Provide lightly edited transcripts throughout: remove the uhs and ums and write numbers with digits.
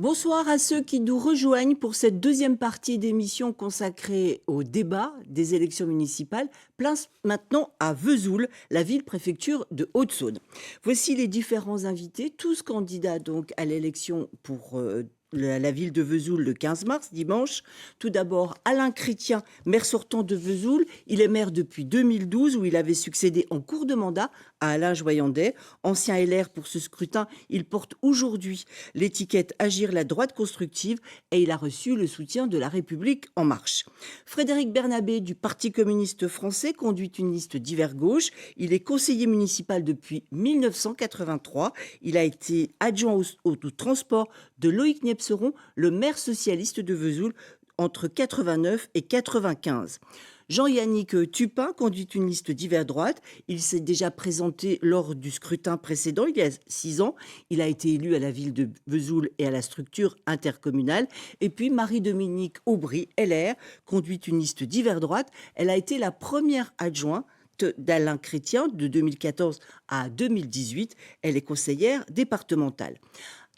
Bonsoir à ceux qui nous rejoignent pour cette deuxième partie d'émission consacrée au débat des élections municipales. Place maintenant à Vesoul, la ville-préfecture de Haute-Saône. Voici les différents invités, tous candidats donc à l'élection pour la ville de Vesoul le 15 mars, dimanche. Tout d'abord, Alain Chrétien, maire sortant de Vesoul. Il est maire depuis 2012 où il avait succédé en cours de mandat à Alain Joyandet. Ancien LR pour ce scrutin, il porte aujourd'hui l'étiquette Agir la droite constructive et il a reçu le soutien de La République En Marche. Frédéric Bernabé du Parti communiste français conduit une liste divers gauche. Il est conseiller municipal depuis 1983. Il a été adjoint au transport de Loïc Nepseron, le maire socialiste de Vesoul, entre 89 et 95. Jean-Yannick Tupin conduit une liste divers droite. Il s'est déjà présenté lors du scrutin précédent, il y a 6 ans. Il a été élu à la ville de Vesoul et à la structure intercommunale. Et puis Marie-Dominique Aubry, LR, conduit une liste divers droite. Elle a été la première adjointe d'Alain Chrétien de 2014 à 2018. Elle est conseillère départementale.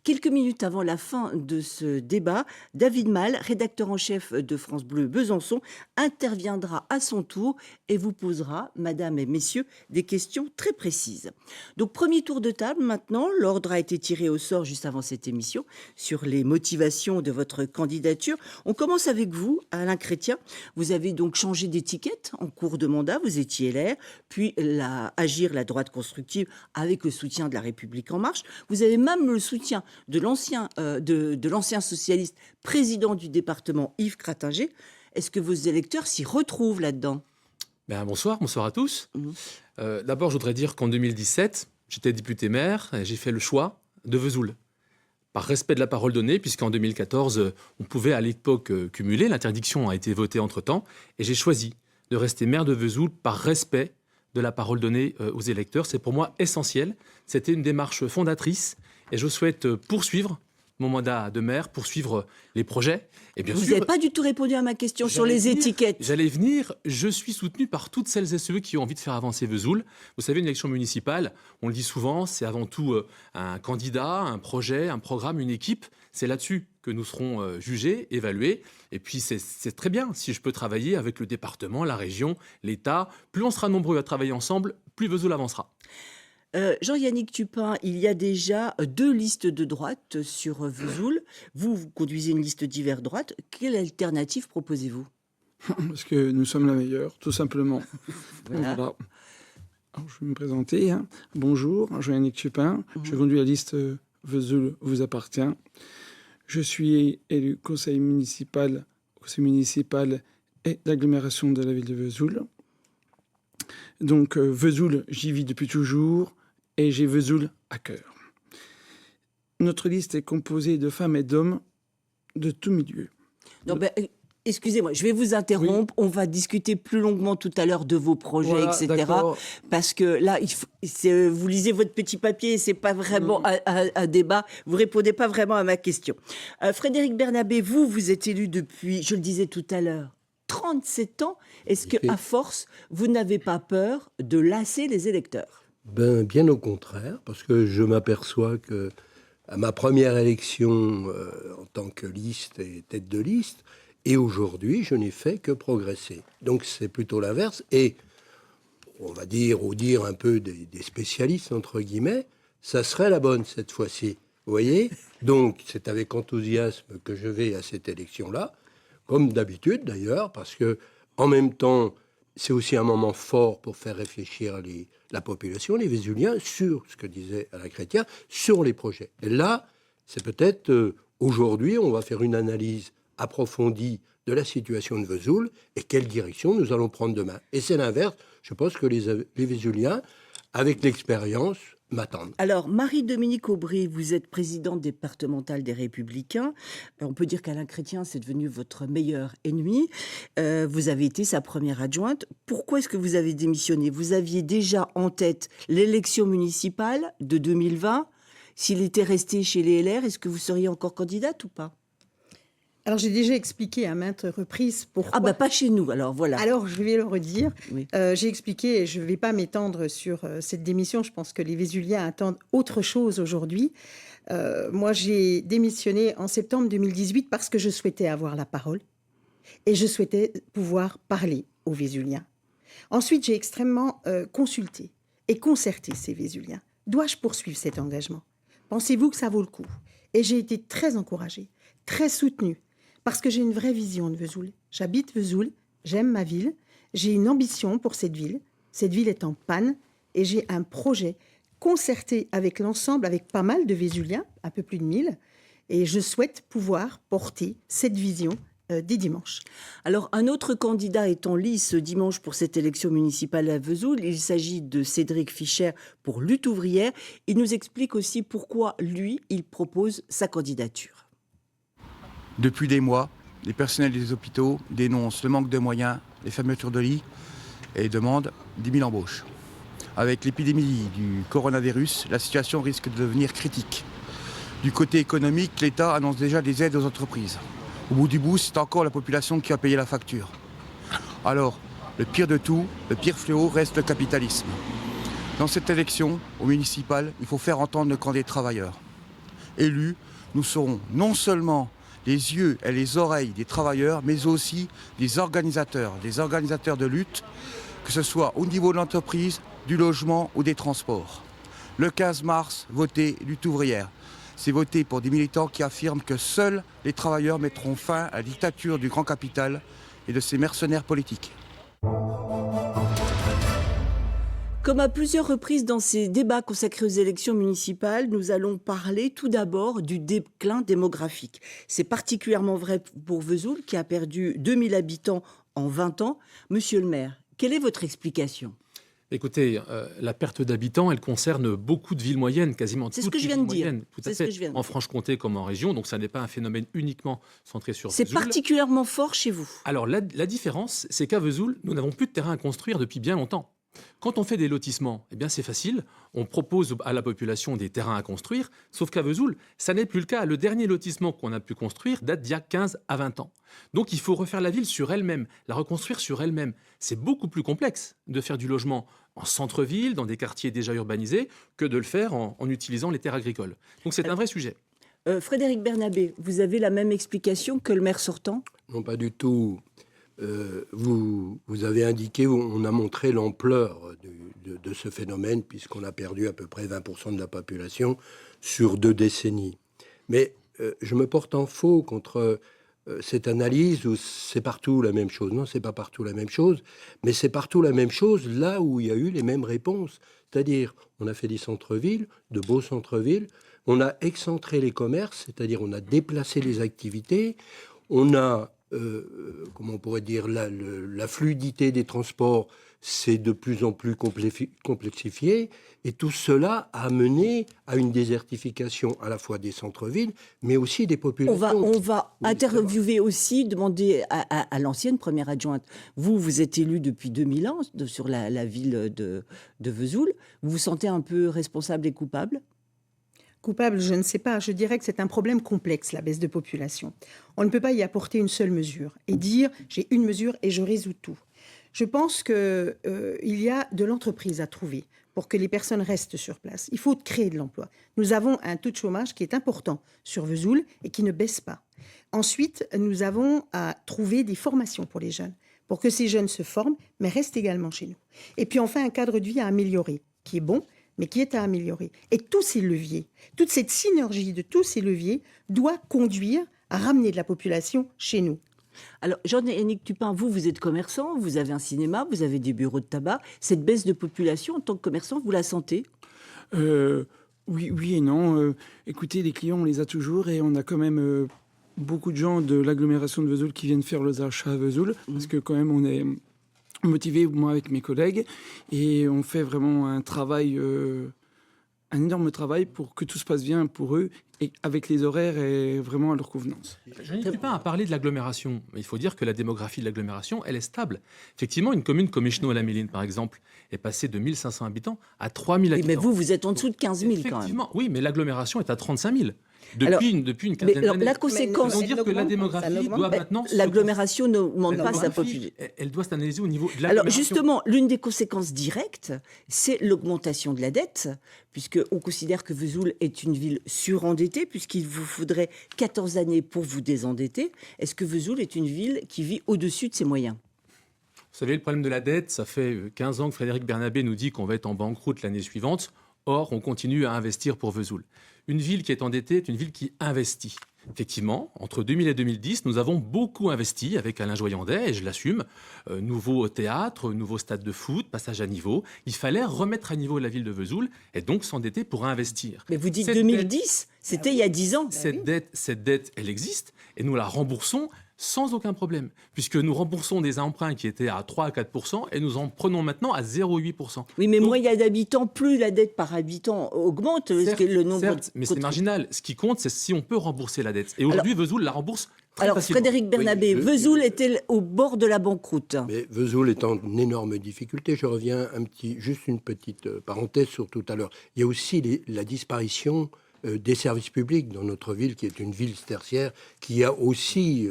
Quelques minutes avant la fin de ce débat, David Malle, rédacteur en chef de France Bleu Besançon, interviendra à son tour et vous posera, mesdames et messieurs, des questions très précises. Donc, premier tour de table maintenant. L'ordre a été tiré au sort juste avant cette émission sur les motivations de votre candidature. On commence avec vous, Alain Chrétien. Vous avez donc changé d'étiquette en cours de mandat. Vous étiez LR, puis Agir la droite constructive avec le soutien de La République En Marche. Vous avez même le soutien de l'ancien socialiste président du département Yves Cratinger. Est-ce que vos électeurs s'y retrouvent là-dedans ? Bonsoir à tous. D'abord, je voudrais dire qu'en 2017, j'étais député maire et j'ai fait le choix de Vesoul. Par respect de la parole donnée, puisqu'en 2014, on pouvait à l'époque cumuler, l'interdiction a été votée entre-temps, et j'ai choisi de rester maire de Vesoul par respect de la parole donnée aux électeurs. C'est pour moi essentiel. C'était une démarche fondatrice et je souhaite poursuivre mon mandat de maire, poursuivre les projets. Et bien Vous sûr, n'avez pas du tout répondu à ma question sur les étiquettes. J'allais venir, je suis soutenu par toutes celles et ceux qui ont envie de faire avancer Vesoul. Vous savez, une élection municipale, on le dit souvent, c'est avant tout un candidat, un projet, un programme, une équipe. C'est là-dessus que nous serons jugés, évalués. Et puis c'est très bien si je peux travailler avec le département, la région, l'État. Plus on sera nombreux à travailler ensemble, plus Vesoul avancera. Jean-Yannick Tupin, il y a déjà 2 listes de droite sur Vesoul. Vous conduisez une liste divers droite. Quelle alternative proposez-vous ? Parce que nous sommes la meilleure, tout simplement. Voilà. Alors, je vais me présenter. Bonjour, Jean-Yannick Tupin. Je conduis la liste Vesoul vous appartient. Je suis élu conseiller municipal et d'agglomération de la ville de Vesoul. Donc, Vesoul, j'y vis depuis toujours et j'ai Vesoul à cœur. Notre liste est composée de femmes et d'hommes de tout milieu. Non, excusez-moi, je vais vous interrompre. Oui. On va discuter plus longuement tout à l'heure de vos projets, voilà, etc. D'accord. Parce que là, vous lisez votre petit papier et c'est pas vraiment un débat. Vous répondez pas vraiment à ma question. Frédéric Bernabé, vous êtes élu depuis, je le disais tout à l'heure, 37 ans. Est-ce qu'à force, vous n'avez pas peur de lasser les électeurs ? Bien au contraire, parce que je m'aperçois que à ma première élection en tant que liste et tête de liste, et aujourd'hui, je n'ai fait que progresser. Donc c'est plutôt l'inverse. Et on va dire un peu des spécialistes, entre guillemets, ça serait la bonne cette fois-ci. Vous voyez ? Donc c'est avec enthousiasme que je vais à cette élection-là, comme d'habitude d'ailleurs, parce que en même temps, c'est aussi un moment fort pour faire réfléchir la population, les Vésuliens, sur ce que disait Alain Chrétien, sur les projets. Et là, c'est peut-être aujourd'hui, on va faire une analyse approfondie de la situation de Vesoul et quelle direction nous allons prendre demain. Et c'est l'inverse. Je pense que les Vésuliens, avec l'expérience, m'attendent. Alors, Marie-Dominique Aubry, vous êtes présidente départementale des Républicains. On peut dire qu'Alain Chrétien, c'est devenu votre meilleur ennemi. Vous avez été sa première adjointe. Pourquoi est-ce que vous avez démissionné ? Vous aviez déjà en tête l'élection municipale de 2020. S'il était resté chez les LR, est-ce que vous seriez encore candidate ou pas ? Alors, j'ai déjà expliqué à maintes reprises pourquoi. Ah, pas chez nous, alors voilà. Alors, je vais le redire. Oui. J'ai expliqué, et je ne vais pas m'étendre sur cette démission. Je pense que les Vésuliens attendent autre chose aujourd'hui. Moi, j'ai démissionné en septembre 2018 parce que je souhaitais avoir la parole et je souhaitais pouvoir parler aux Vésuliens. Ensuite, j'ai extrêmement consulté et concerté ces Vésuliens. Dois-je poursuivre cet engagement? Pensez-vous que ça vaut le coup? Et j'ai été très encouragée, très soutenue, parce que j'ai une vraie vision de Vesoul. J'habite Vesoul, j'aime ma ville, j'ai une ambition pour cette ville. Cette ville est en panne et j'ai un projet concerté avec l'ensemble, avec pas mal de Vésuliens, un peu plus de 1000, et je souhaite pouvoir porter cette vision dès dimanche. Alors, un autre candidat est en lice ce dimanche pour cette élection municipale à Vesoul. Il s'agit de Cédric Fischer pour Lutte ouvrière. Il nous explique aussi pourquoi, lui, il propose sa candidature. Depuis des mois, les personnels des hôpitaux dénoncent le manque de moyens, les fermetures de lits et demandent 10 000 embauches. Avec l'épidémie du coronavirus, la situation risque de devenir critique. Du côté économique, l'État annonce déjà des aides aux entreprises. Au bout du bout, c'est encore la population qui a payé la facture. Alors, le pire de tout, le pire fléau reste le capitalisme. Dans cette élection, au municipal, il faut faire entendre le camp des travailleurs. Élus, nous serons non seulement les yeux et les oreilles des travailleurs, mais aussi des organisateurs de lutte, que ce soit au niveau de l'entreprise, du logement ou des transports. Le 15 mars, votez Lutte ouvrière. C'est voter pour des militants qui affirment que seuls les travailleurs mettront fin à la dictature du grand capital et de ses mercenaires politiques. Comme à plusieurs reprises dans ces débats consacrés aux élections municipales, nous allons parler tout d'abord du déclin démographique. C'est particulièrement vrai pour Vesoul, qui a perdu 2000 habitants en 20 ans. Monsieur le maire, quelle est votre explication ? Écoutez, la perte d'habitants, elle concerne beaucoup de villes moyennes, quasiment toutes. C'est ce que je les viens de villes dire. moyennes, tout à C'est ce fait. que je viens de En dire. Franche-Comté comme en région, donc ça n'est pas un phénomène uniquement centré sur C'est Vesoul. particulièrement fort chez vous. Alors la différence, c'est qu'à Vesoul, nous n'avons plus de terrain à construire depuis bien longtemps. Quand on fait des lotissements, eh bien c'est facile, on propose à la population des terrains à construire, sauf qu'à Vesoul, ça n'est plus le cas. Le dernier lotissement qu'on a pu construire date d'il y a 15 à 20 ans. Donc il faut refaire la ville sur elle-même, la reconstruire sur elle-même. C'est beaucoup plus complexe de faire du logement en centre-ville, dans des quartiers déjà urbanisés, que de le faire en utilisant les terres agricoles. Donc c'est un vrai sujet. Frédéric Bernabé, vous avez la même explication que le maire sortant ? Non, pas du tout. Vous avez indiqué, on a montré l'ampleur de ce phénomène, puisqu'on a perdu à peu près 20% de la population sur 2 décennies. Mais je me porte en faux contre cette analyse où c'est partout la même chose. Non, c'est pas partout la même chose, mais c'est partout la même chose là où il y a eu les mêmes réponses. C'est-à-dire, on a fait des centres-villes, de beaux centres-villes, on a excentré les commerces, c'est-à-dire on a déplacé les activités, on a comment on pourrait dire, la fluidité des transports s'est de plus en plus complexifiée, et tout cela a mené à une désertification à la fois des centres-villes, mais aussi des populations. On va interviewer aussi, demander à l'ancienne première adjointe. Vous êtes élue depuis 2000 ans sur la ville de Vesoul. Vous vous sentez un peu responsable et coupable ? Coupable, je ne sais pas. Je dirais que c'est un problème complexe, la baisse de population. On ne peut pas y apporter une seule mesure et dire j'ai une mesure et je résous tout. Je pense qu'il y a de l'entreprise à trouver pour que les personnes restent sur place. Il faut créer de l'emploi. Nous avons un taux de chômage qui est important sur Vesoul et qui ne baisse pas. Ensuite, nous avons à trouver des formations pour les jeunes, pour que ces jeunes se forment, mais restent également chez nous. Et puis enfin, un cadre de vie à améliorer, qui est bon, mais qui est à améliorer. Et tous ces leviers, toute cette synergie de tous ces leviers doit conduire à ramener de la population chez nous. Alors, Jean-Yannick Tupin, vous êtes commerçant, vous avez un cinéma, vous avez des bureaux de tabac. Cette baisse de population, en tant que commerçant, vous la sentez ? Oui et non. Écoutez, les clients, on les a toujours et on a quand même beaucoup de gens de l'agglomération de Vesoul qui viennent faire leurs achats à Vesoul, parce que quand même, on est motivé, moi avec mes collègues, et on fait vraiment un travail, un énorme travail pour que tout se passe bien pour eux, et avec les horaires et vraiment à leur convenance. Jean-Yves Tupin a parlé de l'agglomération, mais il faut dire que la démographie de l'agglomération, elle est stable. Effectivement, une commune comme Écheneau-la-Méline, par exemple, est passée de 1500 habitants à 3000 habitants. Mais vous êtes en dessous de 15 000 quand même. Effectivement, oui, mais l'agglomération est à 35 000. depuis une Mais quinzaine alors, d'années. la conséquence, Ça veut dire que la démographie doit maintenant... l'agglomération n'augmente pas sa population. Elle doit s'analyser au niveau de Alors l'agglomération. justement, l'une des conséquences directes, c'est l'augmentation de la dette, puisqu'on considère que Vesoul est une ville surendettée, puisqu'il vous faudrait 14 années pour vous désendetter. Est-ce que Vesoul est une ville qui vit au-dessus de ses moyens ? Vous savez, le problème de la dette, ça fait 15 ans que Frédéric Bernabé nous dit qu'on va être en banqueroute l'année suivante. Or, on continue à investir pour Vesoul. Une ville qui est endettée est une ville qui investit. Effectivement, entre 2000 et 2010, nous avons beaucoup investi avec Alain Joyandet, et je l'assume. Nouveau théâtre, nouveau stade de foot, passage à niveau. Il fallait remettre à niveau la ville de Vesoul et donc s'endetter pour investir. Mais vous dites Cette 2010, c'était il y a 10 ans. Cette dette, elle existe et nous la remboursons sans aucun problème, puisque nous remboursons des emprunts qui étaient à 3 à 4% et nous en prenons maintenant à 0,8%. Oui, mais Donc, moins il y a d'habitants, plus la dette par habitant augmente. certes, le nombre certes, mais c'est marginal. Ce qui compte, c'est si on peut rembourser la dette. Et aujourd'hui, Vesoul la rembourse très Alors, facilement. Frédéric Bernabé, Oui, Vesoul était au bord de la banqueroute. Mais Vesoul est en énorme difficulté. Je reviens juste une petite parenthèse sur tout à l'heure. Il y a aussi la disparition des services publics dans notre ville, qui est une ville tertiaire, qui a aussi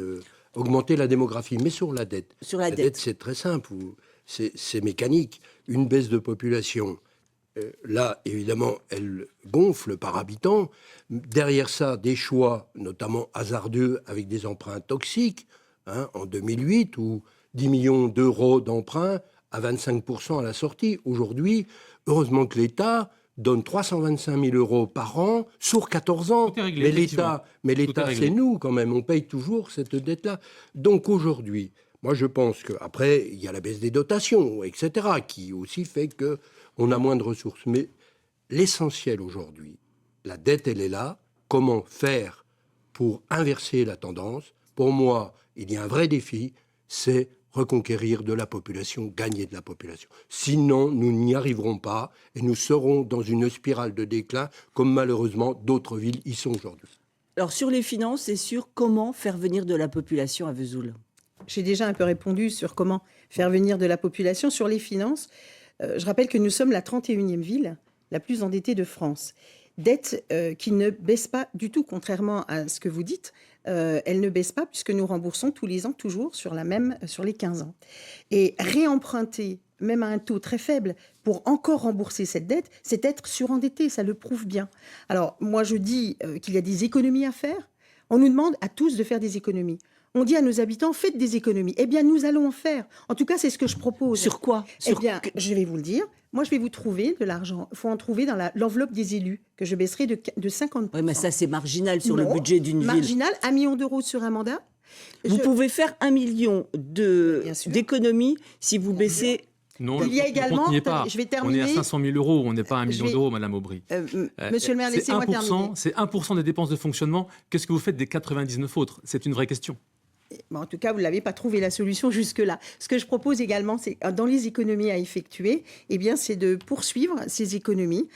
augmenté la démographie. Mais sur la dette, Sur la dette. c'est très simple. C'est mécanique. Une baisse de population. Là, évidemment, elle gonfle par habitant. Derrière ça, des choix, notamment hasardeux, avec des emprunts toxiques, en 2008, où 10 millions d'euros d'emprunts à 25% à la sortie. Aujourd'hui, heureusement que l'État donne 325 000 euros par an sur 14 ans. Tout est réglé, effectivement. Mais Tout est l'État, réglé. c'est nous quand même. On paye toujours cette dette-là. Donc aujourd'hui, moi je pense qu'après, il y a la baisse des dotations, etc., qui aussi fait qu'on a moins de ressources. Mais l'essentiel aujourd'hui, la dette, elle est là. Comment faire pour inverser la tendance? Pour moi, il y a un vrai défi, c'est reconquérir de la population, gagner de la population. Sinon, nous n'y arriverons pas et nous serons dans une spirale de déclin, comme malheureusement d'autres villes y sont aujourd'hui. Alors, sur les finances et sur comment faire venir de la population à Vesoul. J'ai déjà un peu répondu sur comment faire venir de la population. Sur les finances, je rappelle que nous sommes la 31e ville la plus endettée de France. Dette qui ne baisse pas du tout, contrairement à ce que vous dites. Elle ne baisse pas puisque nous remboursons tous les ans, toujours sur les 15 ans. Et réemprunter, même à un taux très faible, pour encore rembourser cette dette, c'est être surendetté, ça le prouve bien. Alors, moi, je dis qu'il y a des économies à faire. On nous demande à tous de faire des économies. On dit à nos habitants, faites des économies. Eh bien, nous allons en faire. En tout cas, c'est ce que je propose. Sur quoi? Eh bien, je vais vous le dire. Moi, je vais vous trouver de l'argent. Il faut en trouver dans l'enveloppe des élus, que je baisserai de 50%. Oui, mais ça, c'est marginal sur le Non, budget d'une ville. Marginal, 1 million d'euros sur un mandat. Vous pouvez faire 1 million Bien sûr. d'économies si vous baissez... Non, Il y a également, n'y est pas. je vais On est terminer. à 500 000 euros, on n'est pas à 1 million d'euros, Madame Aubry. Monsieur le maire, C'est laissez-moi 1%, terminer. c'est 1% des dépenses de fonctionnement. Qu'est-ce que vous faites des 99 autres? C'est une vraie question. Bon, en tout cas, vous ne l'avez pas trouvé la solution jusque-là. Ce que je propose également, c'est dans les économies à effectuer, eh bien, c'est de poursuivre ces économies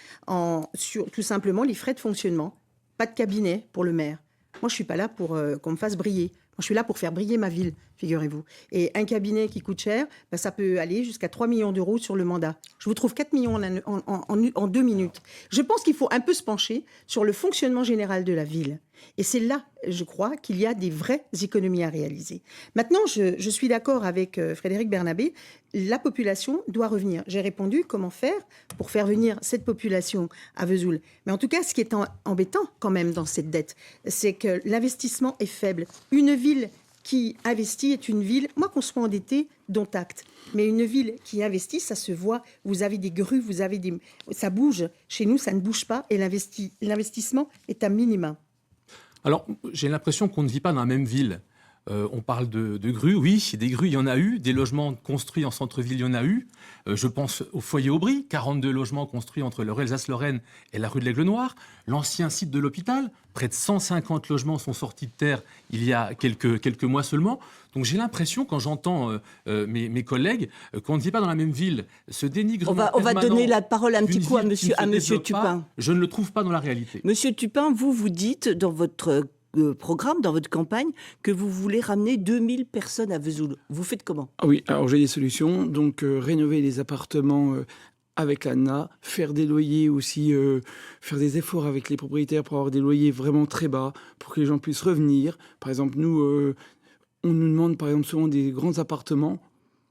sur tout simplement les frais de fonctionnement. Pas de cabinet pour le maire. Moi, je ne suis pas là pour qu'on me fasse briller. Moi, je suis là pour faire briller ma ville, figurez-vous. Et un cabinet qui coûte cher, ben, ça peut aller jusqu'à 3 millions d'euros sur le mandat. Je vous trouve 4 millions en 2 minutes. Je pense qu'il faut un peu se pencher sur le fonctionnement général de la ville. Et c'est là, je crois, qu'il y a des vraies économies à réaliser. Maintenant, je suis d'accord avec Frédéric Bernabé, la population doit revenir. J'ai répondu comment faire pour faire venir cette population à Vesoul. Mais en tout cas, ce qui est embêtant quand même dans cette dette, c'est que l'investissement est faible. Une ville qui investit est une ville, moi qu'on soit endetté, dont acte. Mais une ville qui investit, ça se voit. Vous avez des grues, ça bouge. Chez nous, ça ne bouge pas et l'investissement est à minima. Alors, j'ai l'impression qu'on ne vit pas dans la même ville. On parle de grues, oui, des grues, il y en a eu. Des logements construits en centre-ville, il y en a eu. Je pense au foyer Aubry, 42 logements construits entre le Elsace-Lorraine et la rue de l'Aigle Noir. L'ancien site de l'hôpital, près de 150 logements sont sortis de terre il y a quelques mois seulement. Donc j'ai l'impression, quand j'entends mes collègues, qu'on ne vit pas dans la même ville. Ce dénigrement On va donner la parole un petit d'une coup à ville qui ne se monsieur développe pas, Tupin. je ne le trouve pas dans la réalité. Monsieur Tupin, vous dites dans votre programme, dans votre campagne, que vous voulez ramener 2000 personnes à Vesoul. Vous faites comment? Ah oui, alors j'ai des solutions. Donc rénover les appartements avec l'ANA, faire des loyers aussi, faire des efforts avec les propriétaires pour avoir des loyers vraiment très bas, pour que les gens puissent revenir. Par exemple, nous, on nous demande par exemple souvent des grands appartements.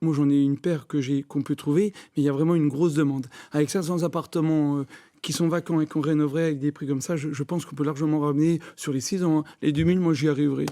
Moi, j'en ai une paire qu'on peut trouver, mais il y a vraiment une grosse demande. Avec 500 appartements qui sont vacants et qu'on rénoverait avec des prix comme ça, je pense qu'on peut largement ramener sur les 6 ans. Les 2000, moi, j'y arriverai.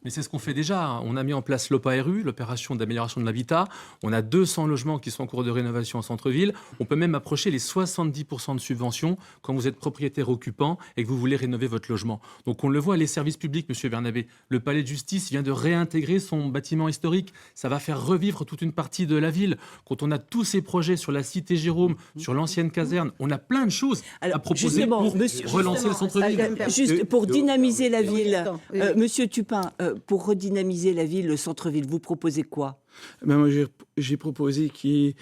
Mais c'est ce qu'on fait déjà. On a mis en place l'OPARU, l'opération d'amélioration de l'habitat. On a 200 logements qui sont en cours de rénovation en centre-ville. On peut même approcher les 70% de subventions quand vous êtes propriétaire occupant et que vous voulez rénover votre logement. Donc on le voit, les services publics, Monsieur Bernabé. Le palais de justice vient de réintégrer son bâtiment historique. Ça va faire revivre toute une partie de la ville. Quand on a tous ces projets sur la cité Jérôme, sur l'ancienne caserne, on a plein de choses à proposer pour relancer le centre-ville. Juste pour dynamiser la ville, Oui. Monsieur Tupin, pour redynamiser la ville, le centre-ville, vous proposez quoi? Moi, j'ai proposé qu'il y ait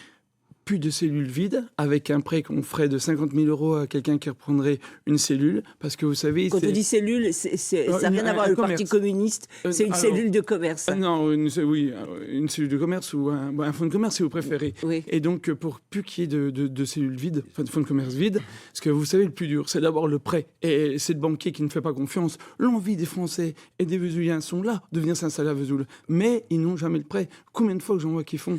plus de cellules vides, avec un prêt qu'on ferait de 50 000 € à quelqu'un qui reprendrait une cellule, parce que vous savez... Quand on dit cellule, ça n'a rien à voir avec le Parti communiste, c'est une cellule de commerce. Non, une cellule de commerce ou un fonds de commerce, si vous préférez. Oui. Et donc, pour plus qu'il y ait de cellules vides, enfin de fonds de commerce vides, parce que vous savez, le plus dur, c'est d'avoir le prêt. Et c'est le banquier qui ne fait pas confiance. L'envie des Français et des Vesuliens sont là de venir s'installer à Vesoul, mais ils n'ont jamais le prêt. Combien de fois que j'en vois qui font?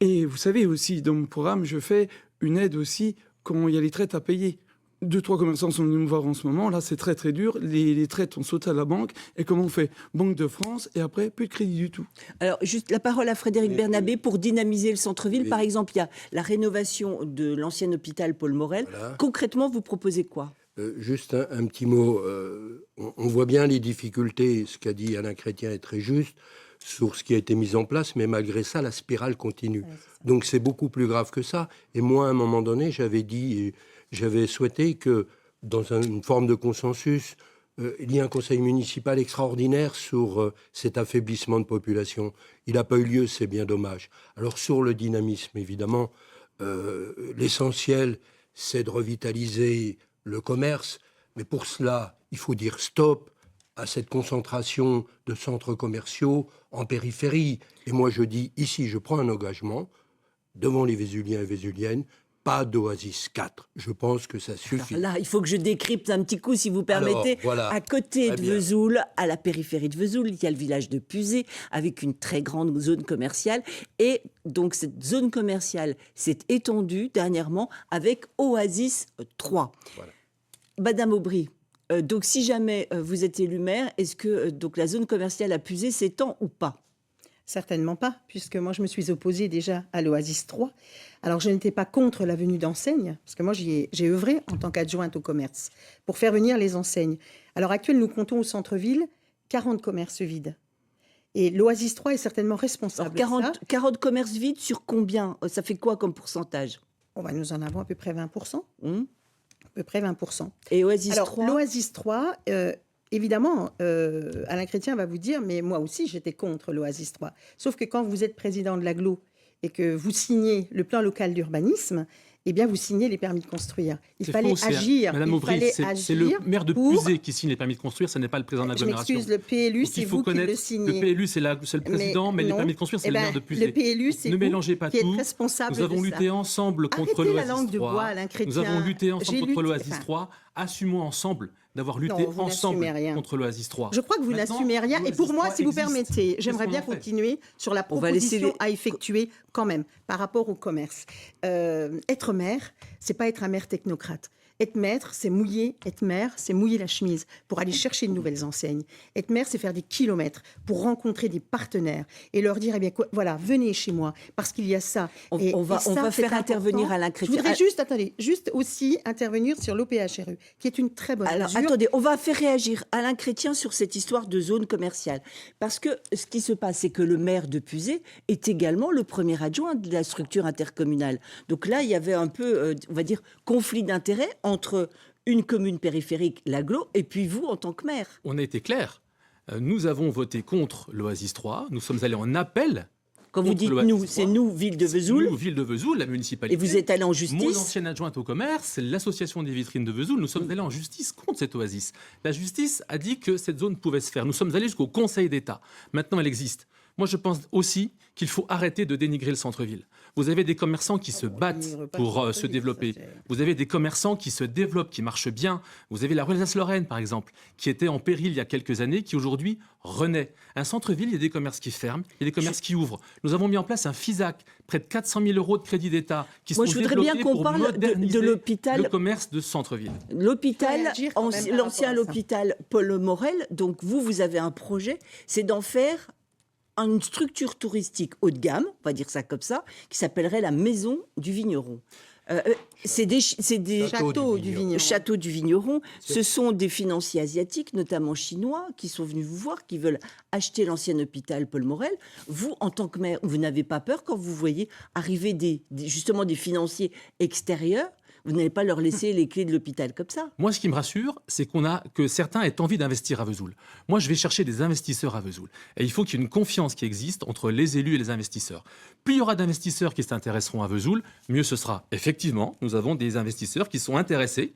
Et vous savez aussi, dans mon programme, je fais une aide aussi quand il y a les traites à payer. 2-3 commerçants sont venus me voir en ce moment. Là, c'est très, très dur. Les traites ont sauté à la banque. Et comment on fait? Banque de France, et après, plus de crédit du tout. Alors, juste la parole à Frédéric Bernabé pour dynamiser le centre-ville. Oui. Par exemple, il y a la rénovation de l'ancien hôpital Paul Morel. Voilà. Concrètement, vous proposez quoi? Juste un petit mot. On voit bien les difficultés. Ce qu'a dit Alain Chrétien est très juste sur ce qui a été mis en place, mais malgré ça, la spirale continue. Ouais, Donc c'est beaucoup plus grave que ça. Et moi, à un moment donné, j'avais souhaité que, dans une forme de consensus, il y ait un conseil municipal extraordinaire sur cet affaiblissement de population. Il n'a pas eu lieu, c'est bien dommage. Alors sur le dynamisme, évidemment, l'essentiel, c'est de revitaliser le commerce, mais pour cela, il faut dire stop à cette concentration de centres commerciaux en périphérie. Et moi, je dis ici, je prends un engagement devant les Vésuliens et Vésuliennes, pas d'Oasis 4. Je pense que ça suffit. Alors là, il faut que je décrypte un petit coup, si vous permettez. Alors, voilà. À côté Très de bien. Vesoul, à la périphérie de Vesoul, il y a le village de Puzé, avec une très grande zone commerciale. Et donc, cette zone commerciale s'est étendue dernièrement avec Oasis 3. Voilà. Madame Aubry, donc si jamais vous êtes élu maire, est-ce que donc la zone commerciale à Puzé s'étend ou pas? Certainement pas, puisque moi je me suis opposée déjà à l'Oasis 3. Alors je n'étais pas contre la venue d'enseignes, parce que moi j'ai œuvré en tant qu'adjointe au commerce pour faire venir les enseignes. À l'heure actuelle, nous comptons au centre-ville 40 commerces vides. Et l'Oasis 3 est certainement responsable Alors, de ça. 40 commerces vides sur combien? Ça fait quoi comme pourcentage? Nous en avons à peu près 20%. Hum. À peu près 20%. Et Oasis Alors, 3? l'Oasis 3, évidemment, Alain Chrétien va vous dire, mais moi aussi, j'étais contre l'Oasis 3. Sauf que quand vous êtes président de l'agglo et que vous signez le plan local d'urbanisme, eh bien, vous signez les permis de construire. Il C'est fallait faux, agir. Madame Il Aubry, fallait c'est le agir maire de pour- Puzé qui signe les permis de construire, ce n'est pas le président de Je l'agglomération. m'excuse, le PLU, Donc, c'est il faut vous qui connaître, le signez. le PLU, c'est le président, mais les non. permis de construire, c'est Eh le ben, maire de Puzé. Le PLU, c'est Ne vous mélangez pas qui tout. êtes responsable Nous avons de lutté ça. ensemble contre Arrêtez la l'Oasis langue de 3. bois, Alain Nous Chrétien. avons lutté ensemble J'ai contre lutté- l'Oasis enfin, 3. Assumons ensemble d'avoir lutté Non, vous ensemble n'assumez rien. contre l'Oasis 3. Je crois que vous Maintenant, n'assumez rien. Et l'Oasis pour moi, 3 si vous existe. permettez, Qu'est-ce j'aimerais qu'on bien en fait continuer sur la On va laisser proposition les- à effectuer quand même par rapport au commerce. Être maire, c'est pas être un maire technocrate. Être maître, c'est mouiller. Être maire, c'est mouiller la chemise pour aller chercher de nouvelles enseignes. Être maire, c'est faire des kilomètres pour rencontrer des partenaires et leur dire, eh bien, voilà, venez chez moi parce qu'il y a ça. On Et va ça, faire c'est intervenir important. Alain Je Chrétien. voudrais juste aussi intervenir sur l'OPHRE, qui est une très bonne Alors, mesure. attendez, on va faire réagir Alain Chrétien sur cette histoire de zone commerciale. Parce que ce qui se passe, c'est que le maire de Puzé est également le premier adjoint de la structure intercommunale. Donc là, il y avait un peu, on va dire, conflit d'intérêts entre une commune périphérique, l'agglo, et puis vous en tant que maire. On a été clair. Nous avons voté contre l'Oasis 3. Nous sommes allés en appel. Quand vous contre dites l'Oasis nous, 3. c'est nous, ville de Vesoul, Nous, ville de Vesoul, la municipalité. et vous êtes allé en Mon justice. ancienne adjointe au commerce, c'est l'association des vitrines de Vesoul. Nous sommes allés en justice contre cette oasis. La justice a dit que cette zone pouvait se faire. Nous sommes allés jusqu'au Conseil d'État. Maintenant, elle existe. Moi, je pense aussi qu'il faut arrêter de dénigrer le centre-ville. Vous avez des commerçants qui se battent pour se développer. Vous avez des commerçants qui se développent, qui marchent bien. Vous avez la rue Alsace-Lorraine, par exemple, qui était en péril il y a quelques années, qui aujourd'hui renaît. Un centre-ville, il y a des commerces qui ferment, il y a des commerces qui ouvrent. Nous avons mis en place un FISAC, près de 400 000 € de crédit d'État, qui sont je voudrais bien développés qu'on pour parle moderniser de l'hôpital. le commerce de centre-ville. L'hôpital, Réagir quand même par l'ancien rapport à ça. hôpital Paul Morel, donc vous avez un projet, c'est d'en faire une structure touristique haut de gamme, on va dire ça comme ça, qui s'appellerait la Maison du Vigneron. C'est des Château du Vigneron. châteaux du Vigneron. Ce sont des financiers asiatiques, notamment chinois, qui sont venus vous voir, qui veulent acheter l'ancien hôpital Paul Morel. Vous, en tant que maire, vous n'avez pas peur quand vous voyez arriver justement des financiers extérieurs? Vous n'allez pas leur laisser les clés de l'hôpital comme ça? Moi, ce qui me rassure, c'est que certains aient envie d'investir à Vesoul. Moi, je vais chercher des investisseurs à Vesoul. Et il faut qu'il y ait une confiance qui existe entre les élus et les investisseurs. Plus il y aura d'investisseurs qui s'intéresseront à Vesoul, mieux ce sera. Effectivement, nous avons des investisseurs qui sont intéressés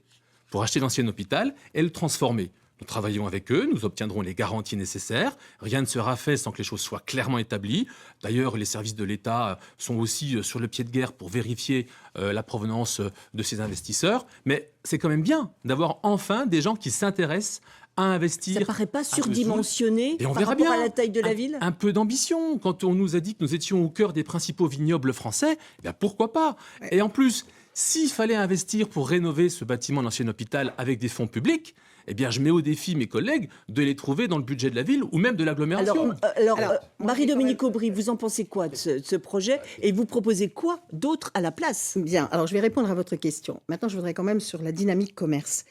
pour acheter l'ancien hôpital et le transformer. Nous travaillons avec eux, nous obtiendrons les garanties nécessaires. Rien ne sera fait sans que les choses soient clairement établies. D'ailleurs, les services de l'État sont aussi sur le pied de guerre pour vérifier la provenance de ces investisseurs. Mais c'est quand même bien d'avoir enfin des gens qui s'intéressent à investir. Ça paraît pas surdimensionné Et on par verra rapport bien. à la taille de la ville? Un peu d'ambition. Quand on nous a dit que nous étions au cœur des principaux vignobles français, eh bien pourquoi pas? Et en plus, s'il fallait investir pour rénover ce bâtiment de l'ancien hôpital avec des fonds publics, eh bien, je mets au défi mes collègues de les trouver dans le budget de la ville ou même de l'agglomération. Alors, moi, Marie-Dominique Aubry, vous en pensez quoi de ce projet? Et vous proposez quoi d'autre à la place? Bien, alors je vais répondre à votre question. Maintenant, je voudrais quand même sur la dynamique commerce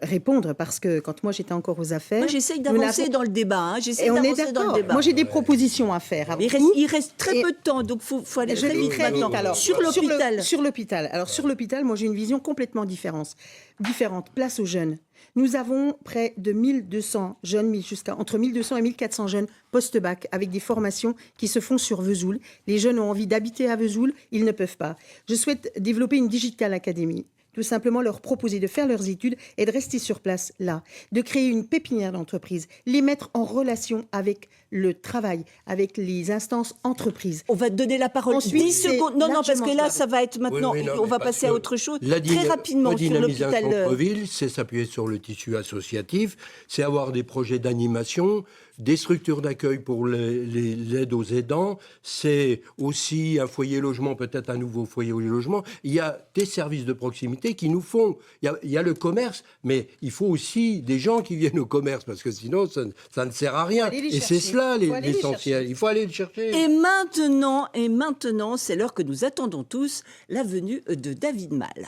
répondre parce que quand moi j'étais encore aux affaires... Moi, j'essaye nous d'avancer n'avons- dans le débat. Hein. J'essaye Et on est d'avancer dans le d'accord. débat. Moi, j'ai des propositions à faire. avant tout. Il reste très Et- peu de temps, donc faut aller Je très vais vite très vite. maintenant. Alors, Sur l'hôpital. Sur l'hôpital. Alors, sur l'hôpital, moi, j'ai une vision complètement différente. Place aux jeunes. Nous avons près de 1200 jeunes, entre 1200 et 1400 jeunes post-bac avec des formations qui se font sur Vesoul. Les jeunes ont envie d'habiter à Vesoul, ils ne peuvent pas. Je souhaite développer une Digital Academy. Tout simplement leur proposer de faire leurs études et de rester sur place là, de créer une pépinière d'entreprise, les mettre en relation avec le travail, avec les instances entreprises. On va te donner la parole. Ensuite, 10 c'est secondes. Non, parce que là, largement ça va être maintenant. Oui, non, on mais va parce passer à que autre chose. Très rapidement sur redynamiser un l'hôpital. centre-ville, c'est s'appuyer sur le tissu associatif, c'est avoir des projets d'animation, des structures d'accueil pour l'aide aux aidants, c'est aussi un foyer logement, peut-être un nouveau foyer logement. Il y a des services de proximité qui nous font. Il y a le commerce, mais il faut aussi des gens qui viennent au commerce, parce que sinon, ça ne sert à rien. Faut aller les Et c'est chercher. cela Faut aller les l'essentiel. Il faut aller le chercher. Et maintenant, c'est l'heure que nous attendons tous, la venue de David Malle.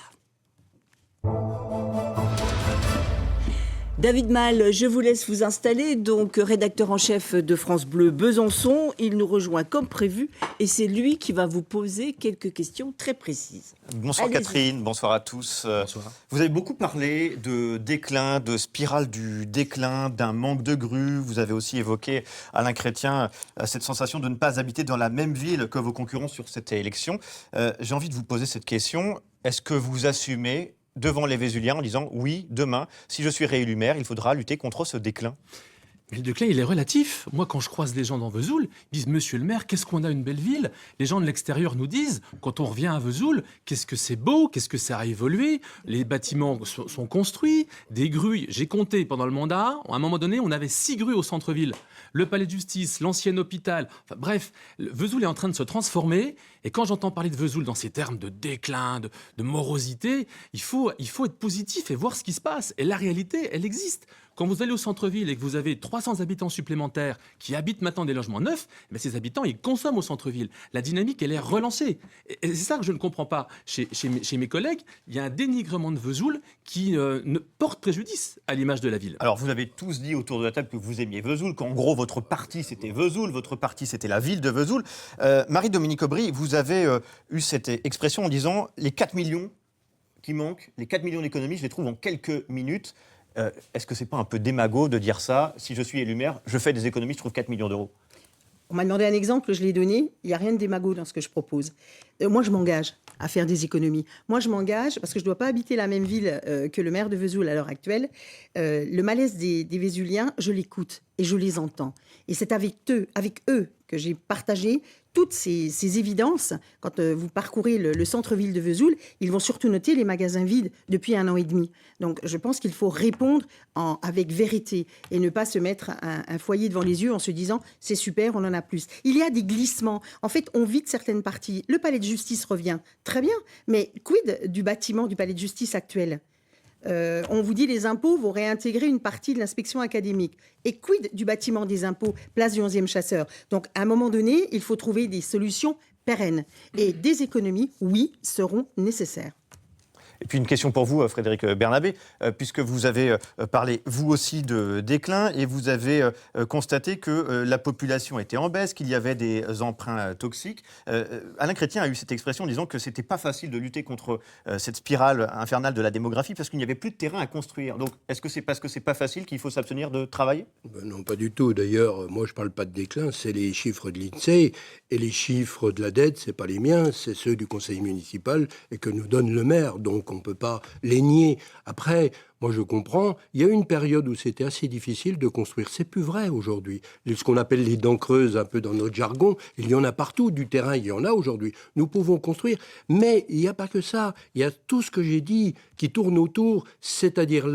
David Malle, je vous laisse vous installer, donc rédacteur en chef de France Bleu Besançon. Il nous rejoint comme prévu et c'est lui qui va vous poser quelques questions très précises. Bonsoir Allez-y. Catherine, bonsoir à tous. Bonsoir. Vous avez beaucoup parlé de déclin, de spirale du déclin, d'un manque de grues. Vous avez aussi évoqué, Alain Chrétien, cette sensation de ne pas habiter dans la même ville que vos concurrents sur cette élection. J'ai envie de vous poser cette question. Est-ce que vous assumez devant les Vésuliens en disant « Oui, demain, si je suis réélu maire, il faudra lutter contre ce déclin ». Mais le déclin, il est relatif. Moi, quand je croise les gens dans Vesoul, ils disent « Monsieur le maire, qu'est-ce qu'on a une belle ville ?» Les gens de l'extérieur nous disent, quand on revient à Vesoul, qu'est-ce que c'est beau, qu'est-ce que ça a évolué, les bâtiments sont construits, des grues. J'ai compté pendant le mandat, à un moment donné, on avait 6 grues au centre-ville. Le palais de justice, l'ancien hôpital, enfin, bref, Vesoul est en train de se transformer. Et quand j'entends parler de Vesoul dans ces termes de déclin, de morosité, il faut être positif et voir ce qui se passe. Et la réalité, elle existe. Quand vous allez au centre-ville et que vous avez 300 habitants supplémentaires qui habitent maintenant des logements neufs, mais ces habitants, ils consomment au centre-ville. La dynamique, elle est relancée. Et c'est ça que je ne comprends pas. Chez mes collègues, il y a un dénigrement de Vesoul qui ne porte préjudice à l'image de la ville. Alors, vous avez tous dit autour de la table que vous aimiez Vesoul, qu'en gros, votre parti, c'était Vesoul, votre parti, c'était la ville de Vesoul. Marie-Dominique Aubry, vous avez eu cette expression en disant « les 4 millions qui manquent, les 4 millions d'économies, je les trouve en quelques minutes ». Est-ce que c'est pas un peu démago de dire ça? Si je suis élu maire, je fais des économies, je trouve 4 millions d'euros. On m'a demandé un exemple, je l'ai donné. Il n'y a rien de démago dans ce que je propose. Moi, je m'engage à faire des économies. Moi, je m'engage parce que je ne dois pas habiter la même ville que le maire de Vesoul à l'heure actuelle. Le malaise des Vésuliens, je l'écoute et je les entends. Et c'est avec eux que j'ai partagé toutes ces évidences, quand vous parcourez le centre-ville de Vesoul, ils vont surtout noter les magasins vides depuis 1 an et demi. Donc je pense qu'il faut répondre avec vérité et ne pas se mettre un foyer devant les yeux en se disant « c'est super, on en a plus ». Il y a des glissements. En fait, on vide certaines parties. Le palais de justice revient, très bien, mais quid du bâtiment du palais de justice actuel ? On vous dit les impôts vont réintégrer une partie de l'inspection académique. Et quid du bâtiment des impôts, place du 11e chasseur? Donc, à un moment donné, il faut trouver des solutions pérennes. Et des économies, oui, seront nécessaires. Et puis une question pour vous, Frédéric Bernabé, puisque vous avez parlé, vous aussi, de déclin, et vous avez constaté que la population était en baisse, qu'il y avait des emprunts toxiques. Alain Chrétien a eu cette expression en disant que c'était pas facile de lutter contre cette spirale infernale de la démographie, parce qu'il n'y avait plus de terrain à construire. Donc, est-ce que c'est parce que c'est pas facile qu'il faut s'abstenir de travailler ? Non, pas du tout. D'ailleurs, moi, je parle pas de déclin, c'est les chiffres de l'INSEE, et les chiffres de la dette, c'est pas les miens, c'est ceux du conseil municipal, et que nous donne le maire. Donc, on ne peut pas les nier. Après, moi je comprends, il y a eu une période où c'était assez difficile de construire. C'est plus vrai aujourd'hui. Ce qu'on appelle les dents creuses, un peu dans notre jargon, il y en a partout. Du terrain, il y en a aujourd'hui. Nous pouvons construire. Mais il n'y a pas que ça. Il y a tout ce que j'ai dit qui tourne autour, c'est-à-dire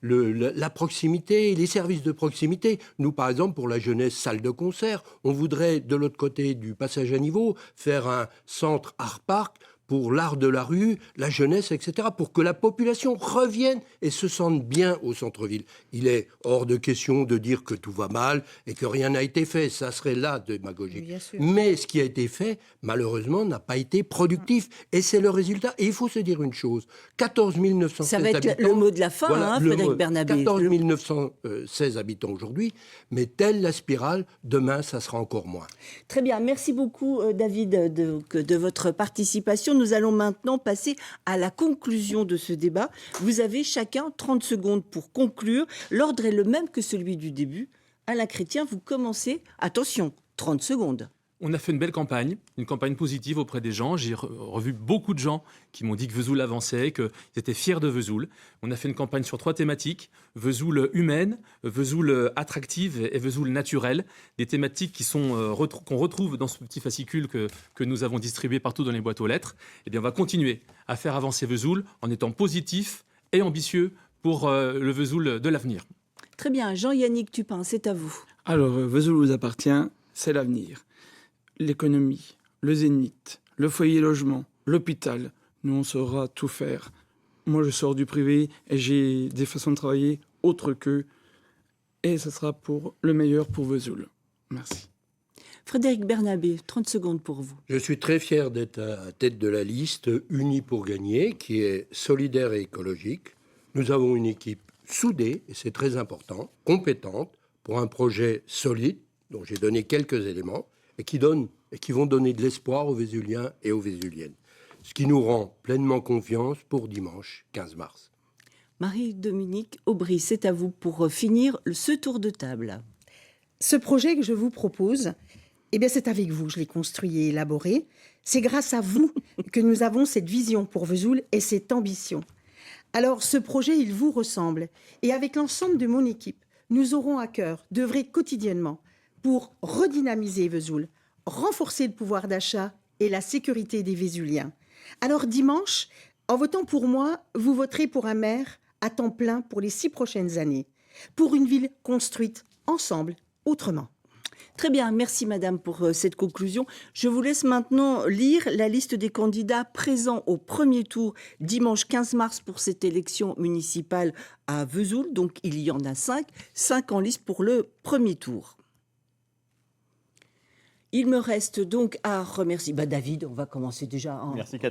la proximité, les services de proximité. Nous, par exemple, pour la jeunesse, salle de concert, on voudrait, de l'autre côté du passage à niveau, faire un centre art-parc pour l'art de la rue, la jeunesse, etc., pour que la population revienne et se sente bien au centre-ville. Il est hors de question de dire que tout va mal et que rien n'a été fait. Ça serait là démagogique. Mais ce qui a été fait, malheureusement, n'a pas été productif. Et c'est le résultat. Et il faut se dire une chose. 14 916 Ça va être habitants, le mot de la fin, voilà, Frédéric Bernabé. 14 916 habitants aujourd'hui, mais telle la spirale, demain, ça sera encore moins. Très bien, merci beaucoup David de votre participation. Nous allons maintenant passer à la conclusion de ce débat. Vous avez chacun 30 secondes pour conclure. L'ordre est le même que celui du début. Alain Chrétien, vous commencez. Attention, 30 secondes. On a fait une belle campagne, une campagne positive auprès des gens. J'ai revu beaucoup de gens qui m'ont dit que Vesoul avançait, qu'ils étaient fiers de Vesoul. On a fait une campagne sur 3 thématiques, Vesoul humaine, Vesoul attractive et Vesoul naturelle. Des thématiques qu'on retrouve dans ce petit fascicule que nous avons distribué partout dans les boîtes aux lettres. Eh bien, on va continuer à faire avancer Vesoul en étant positif et ambitieux pour le Vesoul de l'avenir. Très bien, Jean-Yannick Tupin, c'est à vous. Alors, Vesoul vous appartient, c'est l'avenir. L'économie, le zénith, le foyer logement, l'hôpital, nous on saura tout faire. Moi je sors du privé et j'ai des façons de travailler autres qu'eux et ce sera pour le meilleur pour Vesoul. Merci. Frédéric Bernabé, 30 secondes pour vous. Je suis très fier d'être à la tête de la liste Unis pour gagner, qui est solidaire et écologique. Nous avons une équipe soudée, et c'est très important, compétente, pour un projet solide, dont j'ai donné quelques éléments, et qui vont donner de l'espoir aux Vésuliens et aux Vésuliennes. Ce qui nous rend pleinement confiance pour dimanche 15 mars. Marie-Dominique Aubry, c'est à vous pour finir ce tour de table. Ce projet que je vous propose, eh bien c'est avec vous, je l'ai construit et élaboré. C'est grâce à vous que nous avons cette vision pour Vesoul et cette ambition. Alors ce projet, il vous ressemble. Et avec l'ensemble de mon équipe, nous aurons à cœur d'œuvrer quotidiennement pour redynamiser Vesoul, renforcer le pouvoir d'achat et la sécurité des Vésuliens. Alors dimanche, en votant pour moi, vous voterez pour un maire à temps plein pour les 6 prochaines années, pour une ville construite ensemble, autrement. Très bien, merci madame pour cette conclusion. Je vous laisse maintenant lire la liste des candidats présents au premier tour dimanche 15 mars pour cette élection municipale à Vesoul. Donc il y en a 5 en liste pour le premier tour. Il me reste donc à remercier David, on va commencer déjà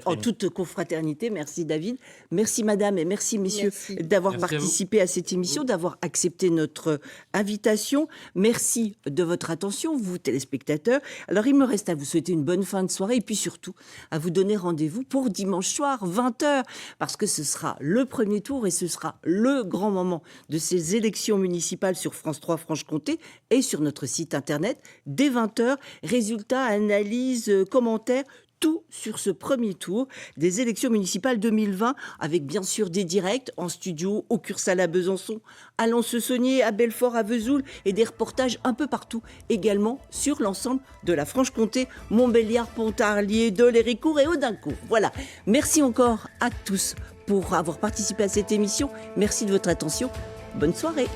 en toute confraternité. Merci David, merci madame et merci messieurs d'avoir participé à cette émission, d'avoir accepté notre invitation. Merci de votre attention, vous téléspectateurs. Alors il me reste à vous souhaiter une bonne fin de soirée et puis surtout à vous donner rendez-vous pour dimanche soir 20h parce que ce sera le premier tour et ce sera le grand moment de ces élections municipales sur France 3 Franche-Comté et sur notre site internet dès 20h. Résultats, analyses, commentaires, tout sur ce premier tour des élections municipales 2020, avec bien sûr des directs en studio, au Cursal à Besançon, à Lons-le-Saunier, à Belfort, à Vesoul, et des reportages un peu partout, également sur l'ensemble de la Franche-Comté, Montbéliard, Pontarlier, Dole, Héricourt et Audincourt. Voilà, merci encore à tous pour avoir participé à cette émission. Merci de votre attention. Bonne soirée.